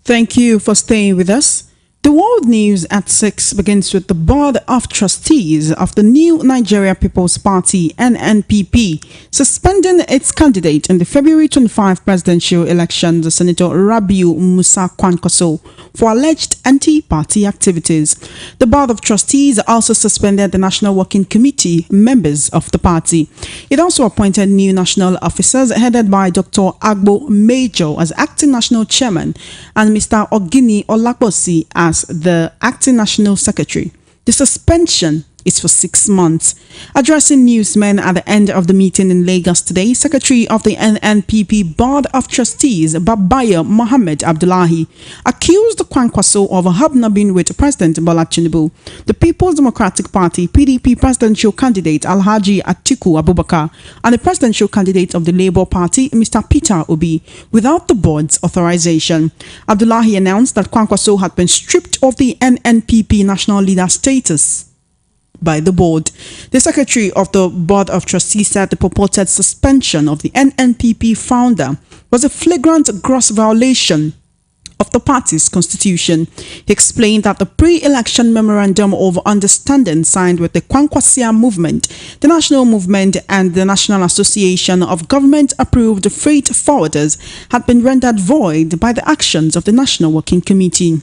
Thank you for staying with us. The World News at 6 begins with the Board of Trustees of the New Nigeria People's Party (NNPP) suspending its candidate in the February 25 presidential election, the Senator Rabiu Musa Kwankwaso, for alleged anti-party activities. The Board of Trustees also suspended the National Working Committee members of the party. It also appointed new national officers headed by Dr. Agbo Major as acting national chairman and Mr. Ogini Olaposi as the acting national secretary. The suspension is for 6 months. Addressing newsmen at the end of the meeting in Lagos today, Secretary of the NNPP Board of Trustees, Babayo Mohammed Abdullahi, accused Kwankwaso of hobnobbing with President Bola Tinubu. The People's Democratic Party (PDP) presidential candidate Alhaji Atiku Abubakar and the presidential candidate of the Labour Party, Mr. Peter Obi, without the board's authorization. Abdullahi announced that Kwankwaso had been stripped of the NNPP national leader status by the board. The secretary of the Board of Trustees said the purported suspension of the NNPP founder was a flagrant gross violation of the party's constitution. He explained that the pre-election memorandum of understanding signed with the Kwankwasia movement, the National Movement and the National Association of Government-Approved Freight Forwarders had been rendered void by the actions of the National Working Committee.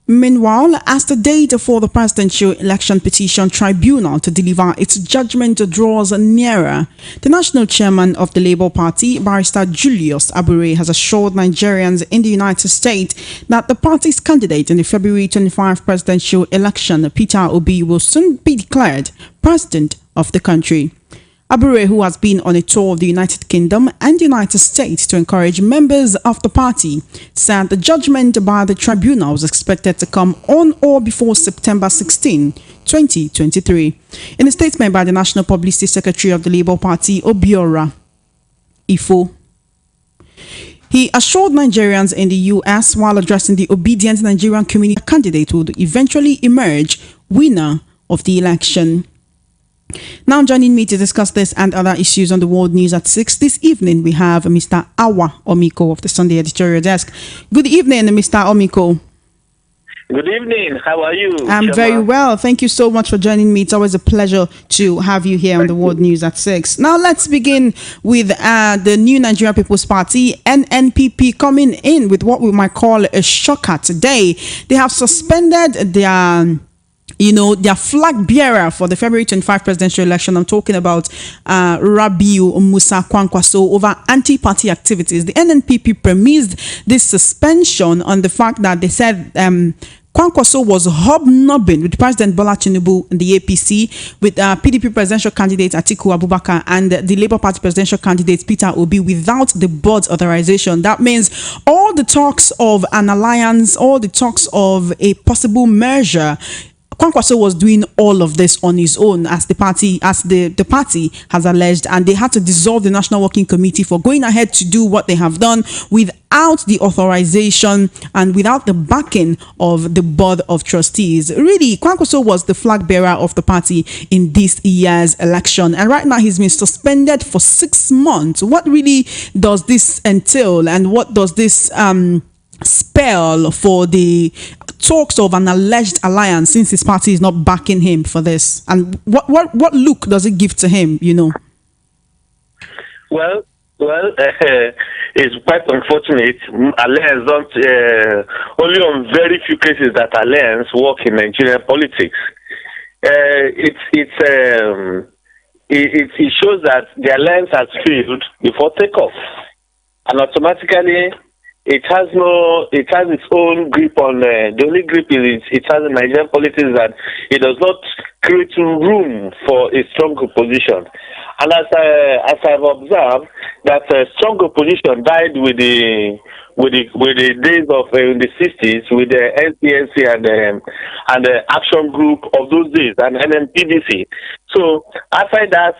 Meanwhile, as the date for the Presidential Election Petition Tribunal to deliver its judgment draws nearer, the national chairman of the Labour Party, Barrister Julius Abure, has assured Nigerians in the United States that the party's candidate in the February 25 presidential election, Peter Obi, will soon be declared president of the country. Abure, who has been on a tour of the United Kingdom and United States to encourage members of the party, said the judgment by the tribunal was expected to come on or before September 16, 2023. In a statement by the National Publicity Secretary of the Labour Party, Obiora Ifo, he assured Nigerians in the US while addressing the obedient Nigerian community, the candidate would eventually emerge winner of the election. Now joining me to discuss this and other issues on the World News at 6 this evening, we have Mr. Awa Omiko of the Sunday Editorial Desk. Good evening, Mr. Omiko. Good evening. How are you? I'm very well. Thank you so much for joining me. It's always a pleasure to have you here on the World News at 6. Now let's begin with the New Nigeria People's Party, NNPP, coming in with what we might call a shocker today. They have suspended their flag bearer for the February 25 presidential election. I'm talking about Rabiu Musa Kwankwaso over anti-party activities. The NNPP premised this suspension on the fact that they said Kwankwaso was hobnobbing with President Bola Tinubu and the APC, with PDP presidential candidate Atiku Abubakar and the Labour Party presidential candidate Peter Obi without the board's authorization. That means all the talks of an alliance, all the talks of a possible merger, Kwankwaso was doing all of this on his own, as the party has alleged, and they had to dissolve the National Working Committee for going ahead to do what they have done without the authorization and without the backing of the Board of Trustees. Really, Kwankwaso was the flag bearer of the party in this year's election, and right now he's been suspended for 6 months. What really does this entail, and what does this spell for the talks of an alleged alliance, since his party is not backing him for this? And what look does it give to him, Well, it's quite unfortunate. Alliance don't only on very few cases that alliance work in Nigerian politics. It shows that the alliance has failed before takeoff, and automatically it has its own grip on the only grip it has in Nigerian politics, that it does not create room for a strong opposition. And as I've observed, that strong opposition died with the days of in the 60s with the NCNC and the action group of those days and NNPDC. So after that,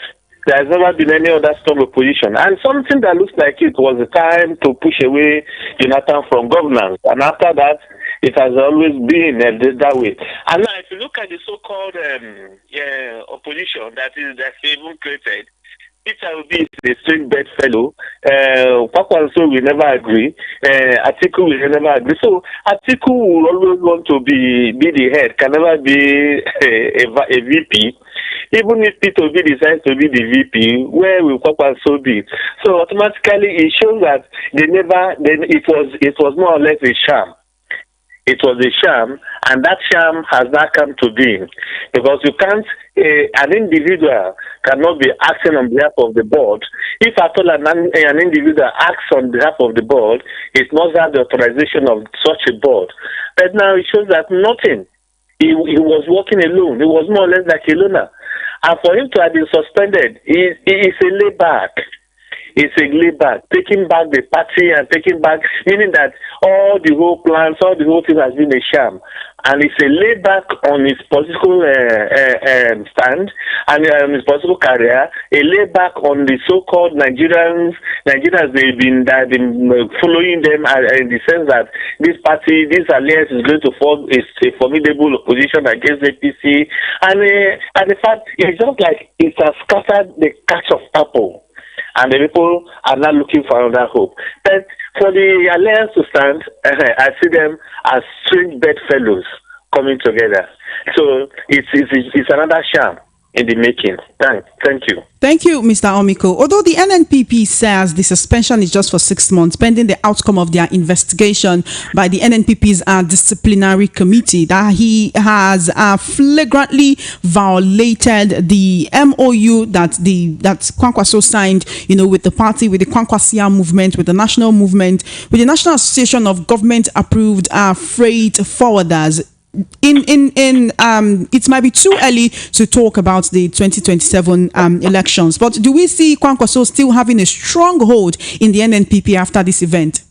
there has never been any other strong opposition. And something that looks like it was the time to push away Jonathan from governance. And after that, it has always been that way. And now, if you look at the so-called opposition that is even created, Peter Obi is a strange bedfellow. Kwakwanso will never agree. Atiku will never agree. So Atiku will always want to be the head, can never be a VP. Even if Peter Obi decides to be the VP, where will Kwakwanso be? So automatically it shows that it was more or less a sham. It was a sham, and that sham has not come to being, because you can't. An individual cannot be acting on behalf of the board. If at all an individual acts on behalf of the board, it must have the authorization of such a board. But now it shows that nothing. He was working alone. He was more or less like a loner. And for him to have been suspended, he is a layback. It's a layback, taking back the party and taking back, meaning that all the whole plans, all the whole thing has been a sham. And it's a layback on his political stand and his political career, a layback on the so-called Nigerians they've been following them in the sense that this party, this alliance is going to form a formidable opposition against the APC. And the fact, it's just like it has scattered the catch of apple. And the people are not looking for another hope. But for the alliance to stand, I see them as strange bedfellows coming together. So it's another sham in the making. Thank you. Thank you, Mr. Omiko. Although the NNPP says the suspension is just for 6 months, pending the outcome of their investigation by the NNPP's disciplinary committee, that he has flagrantly violated the MOU that Kwankwaso signed, with the party, with the Kwankwasia movement, with the national movement, with the National Association of Government Approved Freight Forwarders. It might be too early to talk about the 2027 elections, but do we see Kwankwaso still having a strong hold in the NNPP after this event?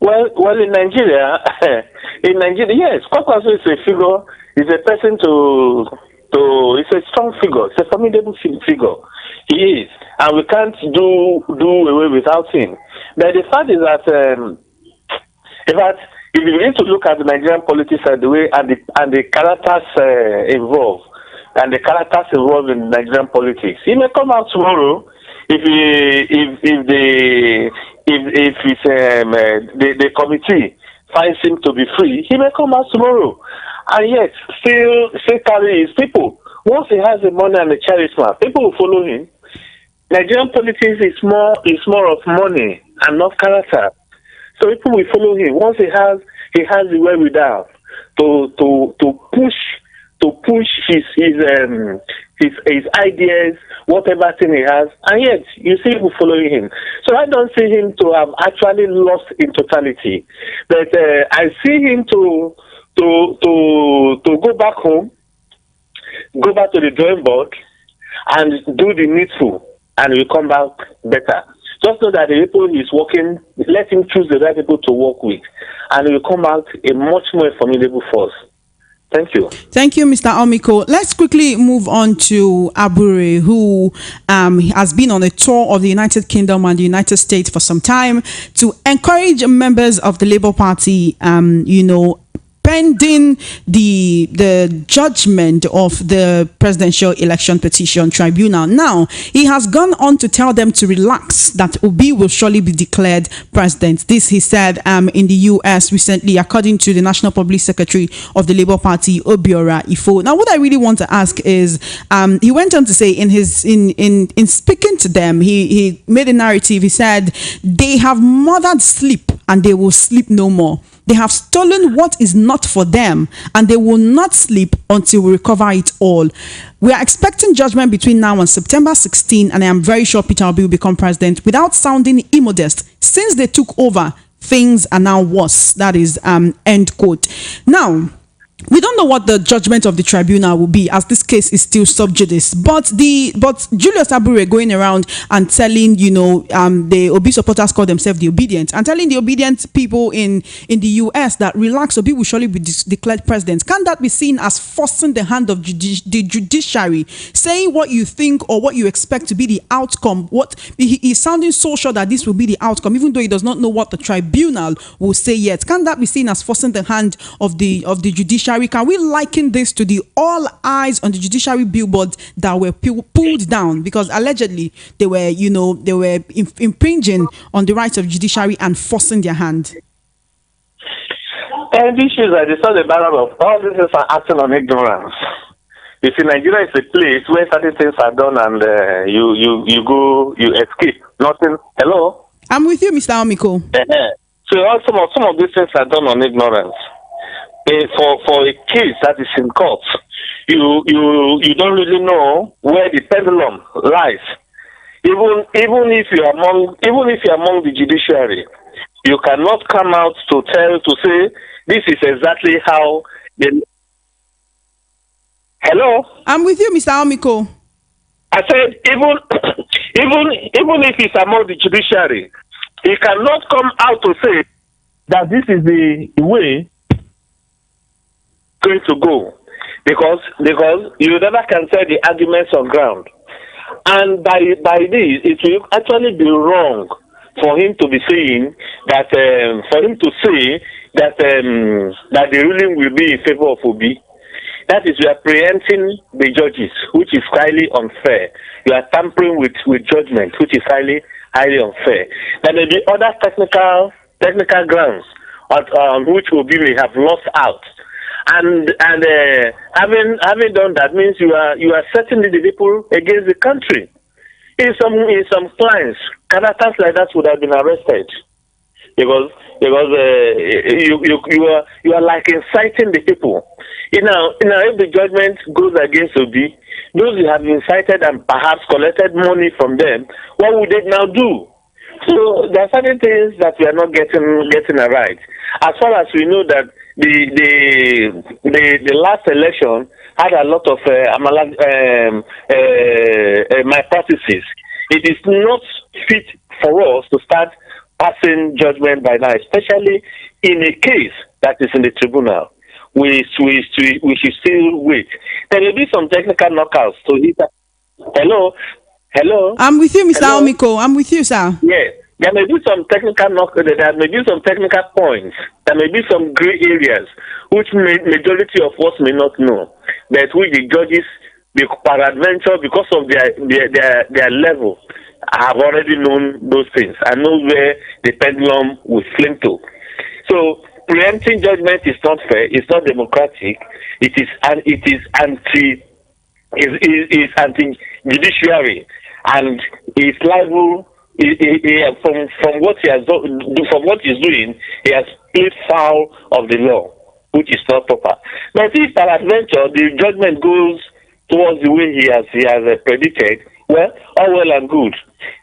Well, in Nigeria, yes, Kwankwaso is a figure, is a person it's a strong figure, it's a formidable figure. He is, and we can't do away without him. But the fact is that, if you begin to look at the Nigerian politics and the way and the characters involved in Nigerian politics, he may come out tomorrow if the committee finds him to be free. He may come out tomorrow, and yet still carry his people. Once he has the money and the charisma, people will follow him. Nigerian politics is more of money and not character. So people will follow him once he has the wherewithal to push his ideas, whatever thing he has, and yet you see people following him. So I don't see him to have actually lost in totality, but I see him to go back home, go back to the drawing board, and do the needful, and will come back better. Just know that the people he's working, let him choose the right people to work with, and he will come out a much more formidable force. Thank you. Thank you, Mr. Omiko. Let's quickly move on to Abure, who has been on a tour of the United Kingdom and the United States for some time to encourage members of the Labour Party, pending the judgment of the presidential election petition tribunal. Now, he has gone on to tell them to relax, that Obi will surely be declared president. This he said in the US recently, according to the National Public Secretary of the Labour Party, Obiora Ifo. Now, what I really want to ask is, he went on to say in speaking to them, he made a narrative. He said, they have mothered sleep and they will sleep no more. They have stolen what is not for them, and they will not sleep until we recover it all. We are expecting judgment between now and September 16, and I am very sure Peter Obi will become president. Without sounding immodest, since they took over, things are now worse. That is end quote. Now, we don't know what the judgment of the tribunal will be, as this case is still sub judice. But Julius Abure going around and telling, the Obi supporters call themselves the obedient, and telling the obedient people in the US that relax, Obi will surely be declared president. Can that be seen as forcing the hand of the judiciary, saying what you think or what you expect to be the outcome? What he's sounding so sure that this will be the outcome, even though he does not know what the tribunal will say yet. Can that be seen as forcing the hand of the judiciary judiciary? Can we liken this to the all eyes on the judiciary billboards that were pulled down because allegedly they were, impinging on the rights of judiciary and forcing their hand? And issues are it's not a matter of all this is acting on ignorance. You see, Nigeria is a place where certain things are done and you escape. Nothing. Hello? I'm with you, Mr. Omiko. So some of these things are done on ignorance. For a case that is in court, you don't really know where the pendulum lies. Even if you're among the judiciary, you cannot come out to say this is exactly how the. Hello? I'm with you, Mr. Omiko. I said even if it's among the judiciary, he cannot come out to say that this is the way going to go, because you never can say the arguments on ground, and by this it will actually be wrong for him to be saying that that the ruling will be in favor of Obi. That is, you are preempting the judges, which is highly unfair. You are tampering with judgment, which is highly unfair. There may be other technical grounds on which Obi may have lost out, and having done that means you are setting the people against the country. In some clients, characters like that would have been arrested because you are like inciting the people. If the judgment goes against Obi, those who have incited and perhaps collected money from them, what would they now do? So there are certain things that we are not getting right. As far as we know that the last election had a lot of malpractices. It is not fit for us to start passing judgment by now, especially in a case that is in the tribunal. We should still wait. There will be some technical knockouts to it. Hello. I'm with you, Mr. Omiko. I'm with you, sir. Yes. There may be some technical there may be some technical points. There may be some gray areas which majority of us may not know, but which the judges, peradventure, because of their level, have already known those things and know where the pendulum will swing to. So preempting judgment is not fair. It's not democratic. It is anti-judiciary, and it's liable. From what he has done, from what he's doing, he has played foul of the law, which is not proper. But if peradventure the judgment goes towards the way he has predicted, well, all well and good.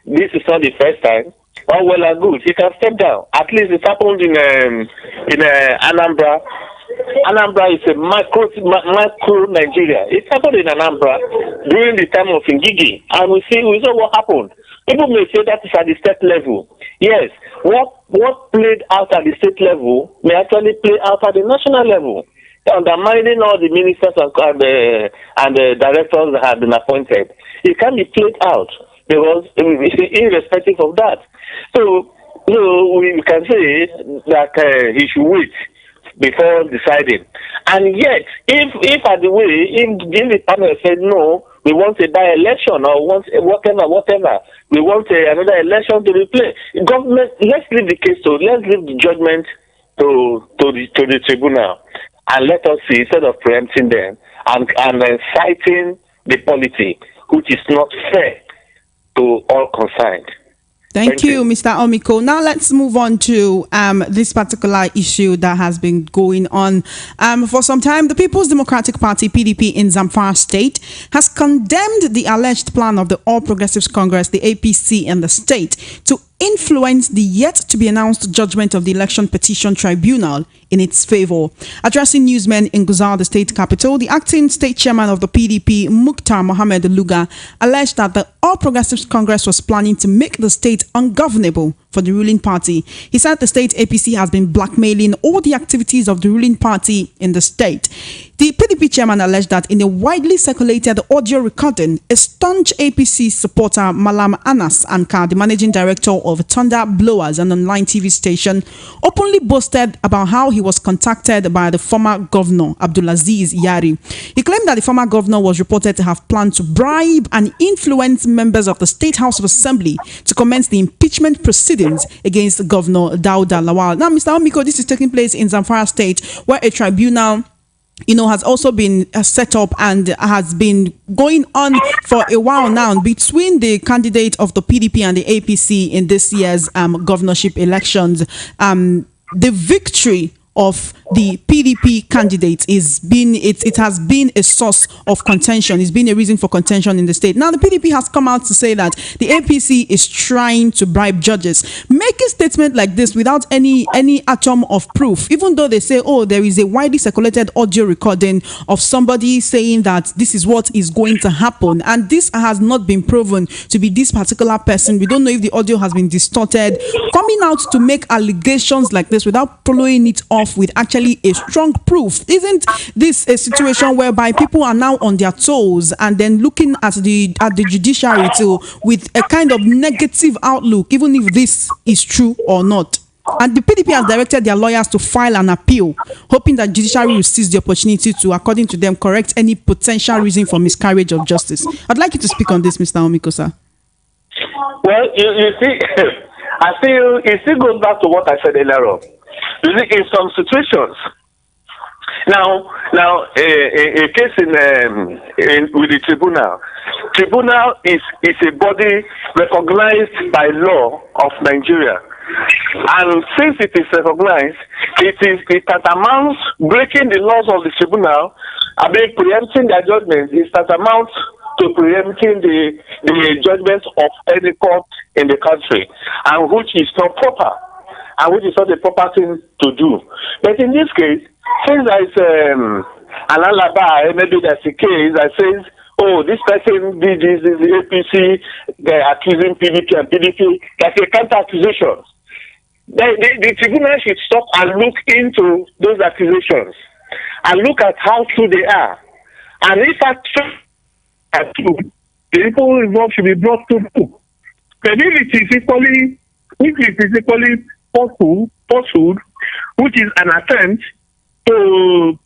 This is not the first time. All well and good. He can step down. At least it happened in Anambra. Anambra is a micro Nigeria. It happened in Anambra during the time of Ngigi, and we saw what happened. People may say that is at the state level. Yes, what played out at the state level may actually play out at the national level, undermining all the ministers and the directors that have been appointed. It can be played out because irrespective of that. So we can say that he should wait before deciding. And yet, if at the way, if the panel said no, we want a by-election or whatever, we want another election to replay. Government, let's leave the judgment to the tribunal, and let us see, instead of preempting them and citing the polity, which is not fair to all concerned. Thank you, Mr. Omiko. Now let's move on to this particular issue that has been going on for some time. The People's Democratic Party, PDP, in Zamfara State has condemned the alleged plan of the All Progressives Congress, the APC, in the state to influence the yet-to-be-announced judgment of the Election Petition Tribunal in its favor. Addressing newsmen in Guzau, the state capital, the acting state chairman of the PDP, Mukhtar Mohammed Luga, alleged that the All Progressives Congress was planning to make the state ungovernable for the ruling party. He said the state APC has been blackmailing all the activities of the ruling party in the state. The PDP chairman alleged that in a widely circulated audio recording, a staunch APC supporter, Malam Anas Anka, the managing director of Thunder Blowers, an online TV station, openly boasted about how he was contacted by the former governor, Abdulaziz Yari. He claimed that the former governor was reported to have planned to bribe and influence members of the State House of Assembly to commence the impeachment proceedings against Governor Dauda Lawal. Now, Mr. Omiko, this is taking place in Zamfara State, where a tribunal has also been set up and has been going on for a while now between the candidate of the PDP and the APC in this year's governorship elections. The victory of the PDP candidate it has been a source of contention. It's been a reason for contention in the state. Now, the PDP has come out to say that the APC is trying to bribe judges. Making statement like this without any atom of proof, even though they say, oh, there is a widely circulated audio recording of somebody saying that this is what is going to happen, and this has not been proven to be this particular person. We don't know if the audio has been distorted. Coming out to make allegations like this without following it off with actually a strong proof. Isn't this a situation whereby people are now on their toes and then looking at the judiciary with a kind of negative outlook, even if this is true or not? And the PDP has directed their lawyers to file an appeal, hoping that judiciary will seize the opportunity to, according to them, correct any potential reason for miscarriage of justice. I'd like you to speak on this, Mr. Omiko, sir. Well, you see, it still goes back to what I said earlier on. You see, in some situations, now a case with the tribunal is a body recognized by law of Nigeria, and since it is recognized, it tantamounts breaking the laws of the tribunal. I mean, preempting their judgment is tantamount to preempting the judgments of any court in the country, and which is not proper. And which is not the proper thing to do. But in this case, since there is an alibi, maybe there's a case that says, oh, this person did this, is the APC, they're accusing PDP and PDP, that's a counter accusation. The tribunal should stop and look into those accusations and look at how true they are. And if are true, the people involved should be brought to book. But if it is equally falsehood, which is an attempt to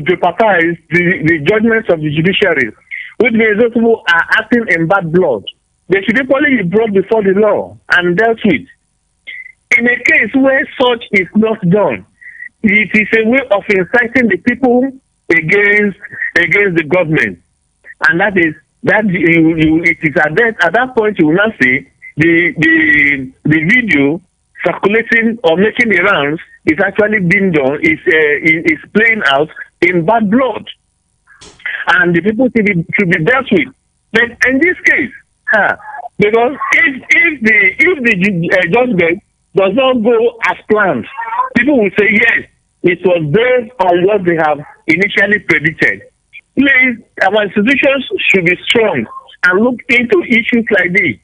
jeopardize the judgments of the judiciary, which means those people are acting in bad blood. They should equally be brought before the law and dealt with. In a case where such is not done, it is a way of inciting the people against the government, and it is at that point you will not see the video circulating or making the rounds is actually being done, is playing out in bad blood, and the people should be dealt with. But in this case, because if the judgment does not go as planned, people will say yes, it was based on what they have initially predicted. Please, our institutions should be strong and look into issues like this,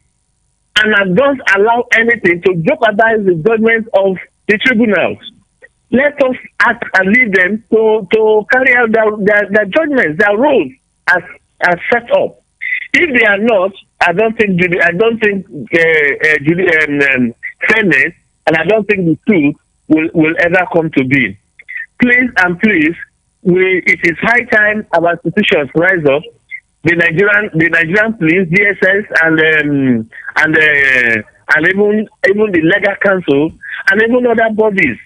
and don't allow anything to jeopardize the judgment of the tribunals. Let us act and leave them to carry out their judgments, their roles as set up. If they are not, I don't think fairness, and I don't think the truth will ever come to be. Please, it is high time our institutions rise up. The Nigerian police, DSS, and even the legal council, and even other bodies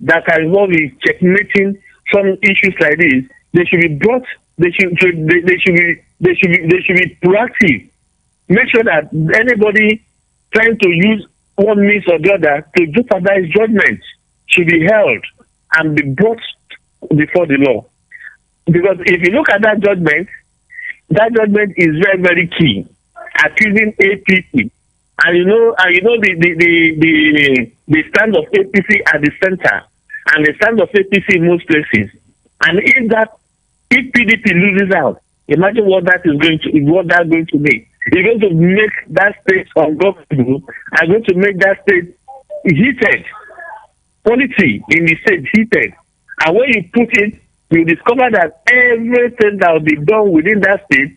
that are involved in checkmating some issues like this, they should be brought. They should be proactive. Make sure that anybody trying to use one means or the other to jeopardize judgment should be held and be brought before the law. Because if you look at that judgment is very, very key. Accusing APC, and you know the stand of APC at the center, and the stand of APC in most places. And if PDP loses out, imagine what that's going to mean. is going to make that state ungovernable and going to make that state heated. Polity in the state heated. And when you put it, you discover that everything that will be done within that state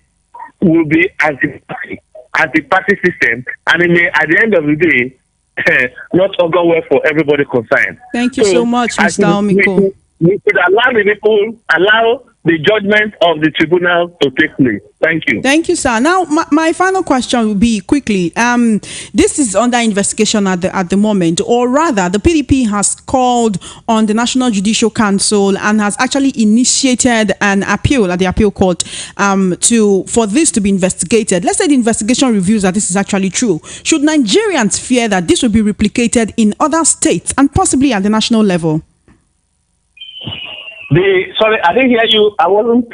will be anti-party system, and it may, at the end of the day, not go well for everybody concerned. Thank you so much, Mr. Omiko. We should allow the judgment of the tribunal to take place. Thank you. Thank you, sir. Now, my final question will be quickly. This is under investigation at the moment, or rather, the PDP has called on the National Judicial Council and has actually initiated an appeal at the appeal court for this to be investigated. Let's say the investigation reveals that this is actually true. Should Nigerians fear that this will be replicated in other states and possibly at the national level? Sorry, I didn't hear you. I wasn't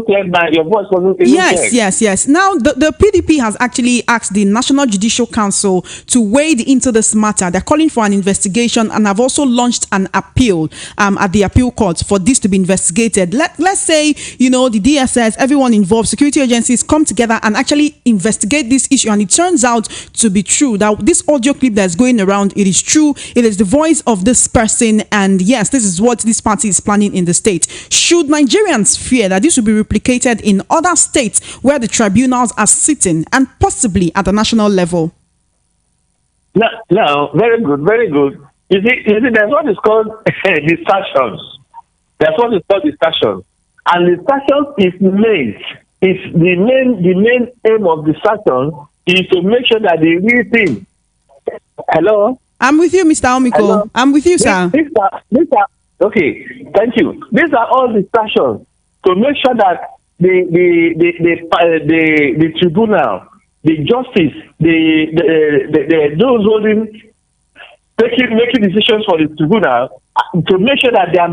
clear. Your voice wasn't clear. Yes. Now, the PDP has actually asked the National Judicial Council to wade into this matter. They're calling for an investigation and have also launched an appeal at the appeal court for this to be investigated. Let's say, the DSS, everyone involved, security agencies come together and actually investigate this issue, and it turns out to be true that this audio clip that's going around, it is true. It is the voice of this person, and yes, this is what this party is planning in the state. Should Nigerians fear that this will be replicated in other states where the tribunals are sitting and possibly at the national level? No, very good, very good. You see, there's what is called distractions. There's what is called distractions. And distractions is the main aim of distraction is to make sure that the real thing. Hello? I'm with you, Mr. Omiko. Hello? I'm with you, sir. Okay, thank you. These are all distractions to make sure that the tribunal, the justice, those holding, making decisions for the tribunal, to make sure that their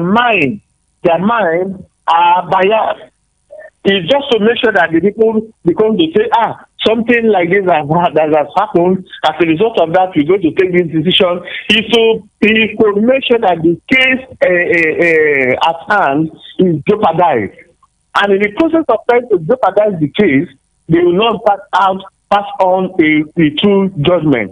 mind are biased. It's just to make sure that the people become to say, something like this that has happened. As a result of that, we're going to take this decision. Is to make sure that the case at hand is jeopardized. And in the process of trying to jeopardize the case, they will not pass on a true judgment.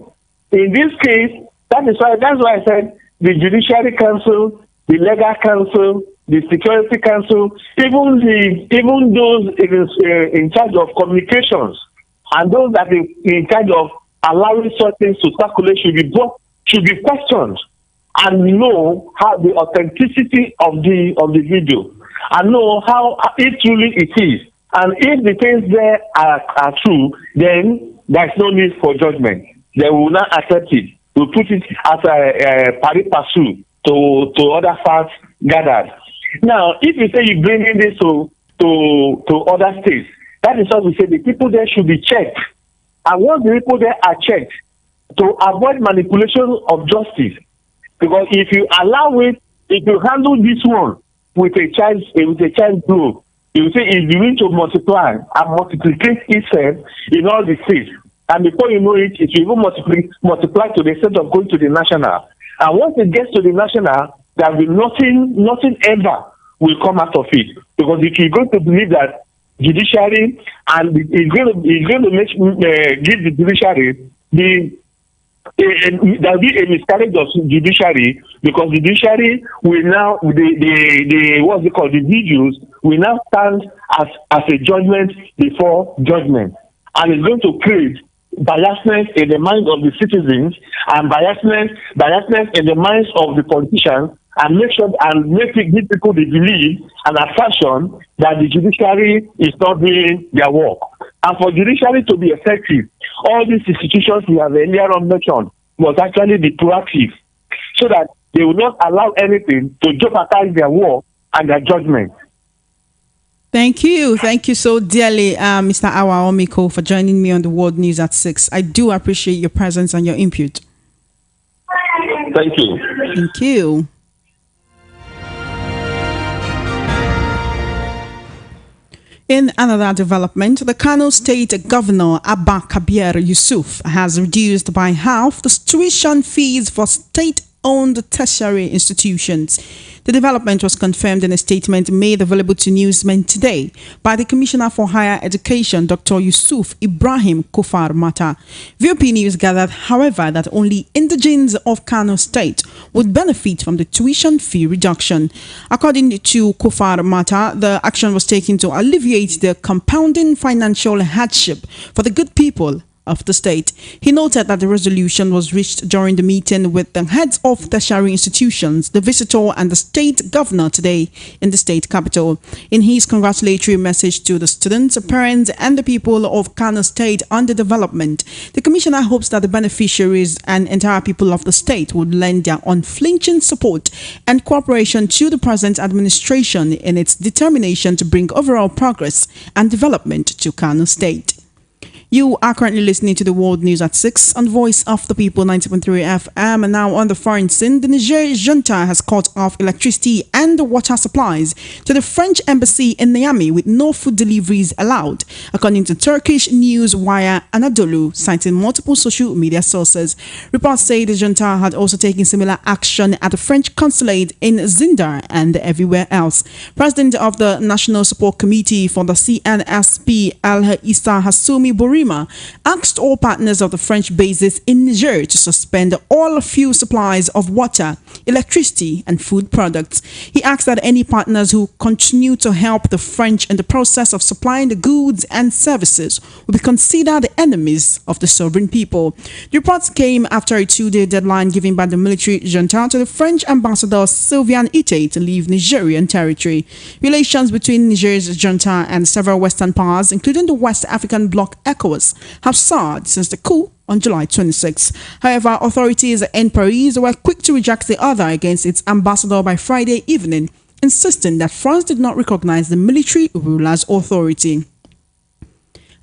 In this case, that's why I said the Judiciary Council, the Legal Council, the Security Council, even those in charge of communications, and those that are in charge of allowing such things to circulate should be questioned and know how the authenticity of the video, and know how it truly it is. And if the things there are true, then there's no need for judgment. They will not accept it. We'll put it as a pari passu to other facts gathered. Now, if you say you bring in this to other states, that is what we say the people there should be checked. And once the people there are checked, to avoid manipulation of justice. Because if you allow it, if you handle this one with a child group, you say it's going to multiply and multiplicate itself in all the states. And before you know it, it will even multiply to the extent of going to the national. And once it gets to the national, there will be nothing ever will come out of it. Because if you're going to believe that judiciary and is going to give the judiciary there'll be a miscarriage of judiciary, because the judiciary will now the videos will now stand as a judgment before judgment, and it's going to create biasness in the minds of the citizens and biasness in the minds of the politicians, and make people believe an assertion that the judiciary is not doing their work. And for judiciary to be effective, all these institutions we have earlier on mentioned must actually be proactive, so that they will not allow anything to jeopardize their work and their judgment. Thank you so dearly, Mr. Awa Omiko, for joining me on the World News at 6. I do appreciate your presence and your input. Thank you. Thank you. In another development, the Kano State Governor Abba Kabir Yusuf has reduced by half the tuition fees for state state-owned tertiary institutions. The development was confirmed in a statement made available to newsmen today by the Commissioner for Higher Education, Dr. Yusuf Ibrahim Kofar Mata. VOP News gathered, however, that only indigenes of Kano State would benefit from the tuition fee reduction. According to Kofar Mata, the action was taken to alleviate the compounding financial hardship for the good people of the state. He noted that the resolution was reached during the meeting with the heads of tertiary institutions, the visitor and the state governor today in the state capital. In his congratulatory message to the students, parents and the people of Kano State on the development, the commissioner hopes that the beneficiaries and entire people of the state would lend their unflinching support and cooperation to the present administration in its determination to bring overall progress and development to Kano State. You are currently listening to the World News at 6 on Voice of the People 90.3 FM. And now on the foreign scene, the Niger junta has cut off electricity and water supplies to the French embassy in Niamey with no food deliveries allowed, according to Turkish news wire Anadolu, citing multiple social media sources. Reports say the junta had also taken similar action at the French consulate in Zindar and everywhere else. President of the National Support Committee for the CNSP, Al-Issa Hassoumi Bourima, asked all partners of the French bases in Niger to suspend all fuel supplies of water, electricity, and food products. He asked that any partners who continue to help the French in the process of supplying the goods and services will be considered enemies of the sovereign people. The reports came after a 2-day deadline given by the military junta to the French ambassador Sylvain Ite to leave Nigerian territory. Relations between Niger's junta and several Western powers, including the West African bloc ECOWAS, have soured since the coup on July 26. However, authorities in Paris were quick to reject the order against its ambassador by Friday evening, insisting that France did not recognize the military ruler's authority.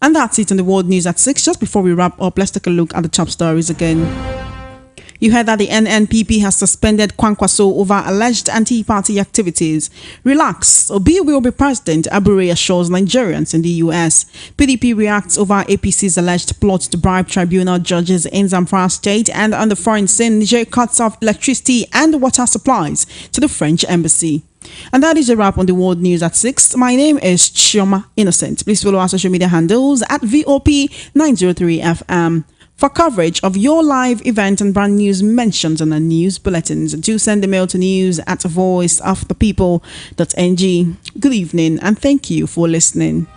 And that's it on the World News at 6. Just before we wrap up, let's take a look at the top stories again. You heard that the NNPP has suspended Kwankwaso over alleged anti-party activities. Relax, Obi will be president, Abure assures Nigerians in the US. PDP reacts over APC's alleged plot to bribe tribunal judges in Zamfara state. And on the foreign scene, Niger cuts off electricity and water supplies to the French embassy. And that is a wrap on the World News at 6. My name is Ijeoma Innocent. Please follow our social media handles at VOP903FM. For coverage of your live event and brand news mentions on the news bulletins, do send a mail to news@voiceofthepeople.ng. Good evening and thank you for listening.